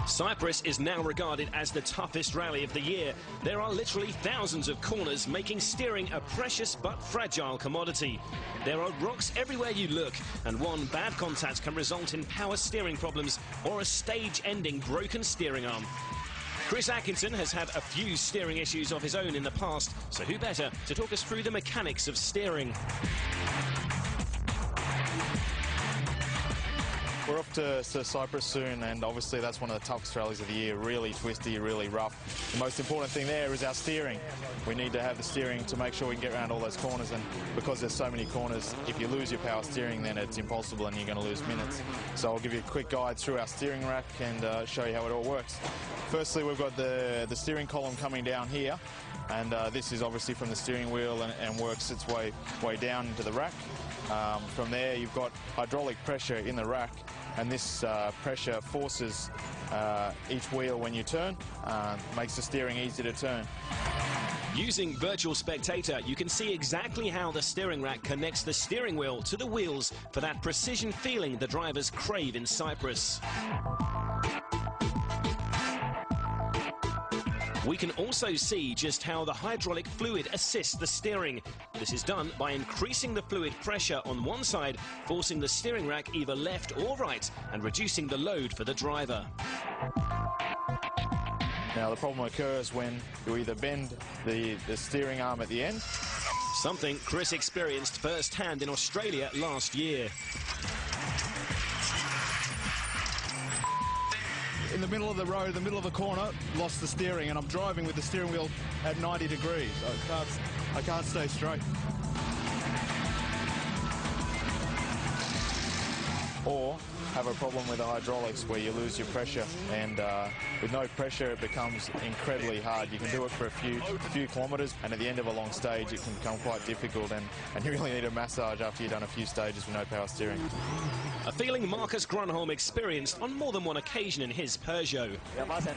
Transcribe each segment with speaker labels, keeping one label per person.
Speaker 1: Cyprus is now regarded as the toughest rally of the year. There are literally thousands of corners, making steering a precious but fragile commodity. There are rocks everywhere you look, and one bad contact can result in power steering problems or a stage-ending broken steering arm. Chris Atkinson has had a few steering issues of his own in the past, so who better to talk us through the mechanics of steering?
Speaker 2: We're off to Cyprus soon, and obviously that's one of the toughest rallies of the year. Really twisty, really rough. The most important thing there is our steering. We need to have the steering to make sure we can get around all those corners, and because there's so many corners, if you lose your power steering, then it's impossible and you're going to lose minutes. So I'll give you a quick guide through our steering rack and show you how it all works. Firstly, we've got the steering column coming down here, and this is obviously from the steering wheel and works its way down into the rack. From there, you've got hydraulic pressure in the rack, and this pressure forces each wheel when you turn, makes the steering easy to turn.
Speaker 1: Using Virtual Spectator, you can see exactly how the steering rack connects the steering wheel to the wheels for that precision feeling the drivers crave in Cyprus. We can also see just how the hydraulic fluid assists the steering. This is done by increasing the fluid pressure on one side, forcing the steering rack either left or right, and reducing the load for the driver.
Speaker 2: Now, the problem occurs when you either bend the steering arm at the end.
Speaker 1: Something Chris experienced firsthand in Australia last year.
Speaker 3: In the middle of the road, the middle of the corner, lost the steering, and I'm driving with the steering wheel at 90 degrees. I can't stay straight.
Speaker 2: Or have a problem with the hydraulics where you lose your pressure, and with no pressure it becomes incredibly hard. You can do it for a few kilometres, and at the end of a long stage it can become quite difficult, and you really need a massage after you've done a few stages with no power steering.
Speaker 1: A feeling Marcus Grunholm experienced on more than one occasion in his Peugeot.
Speaker 4: We have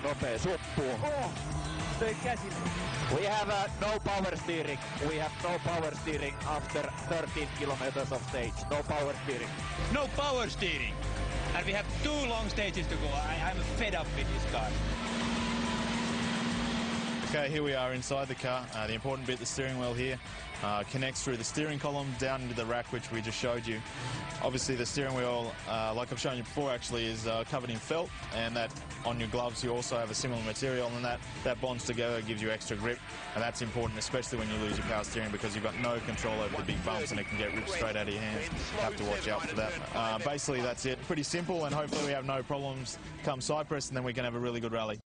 Speaker 4: no power steering. We have no power steering after 13 kilometers of stage. No power steering.
Speaker 5: No power steering. And we have 2 long stages to go. I'm fed up with this car.
Speaker 2: Okay, here we are inside the car. The important bit, the steering wheel here, connects through the steering column down into the rack, which we just showed you. Obviously, the steering wheel, like I've shown you before, actually is covered in felt, and that on your gloves you also have a similar material, and that bonds together, gives you extra grip, and that's important, especially when you lose your power steering, because you've got no control over the big bumps and it can get ripped straight out of your hands. You have to watch out for that. Basically, that's it. Pretty simple, and hopefully we have no problems come Cyprus, and then we can have a really good rally.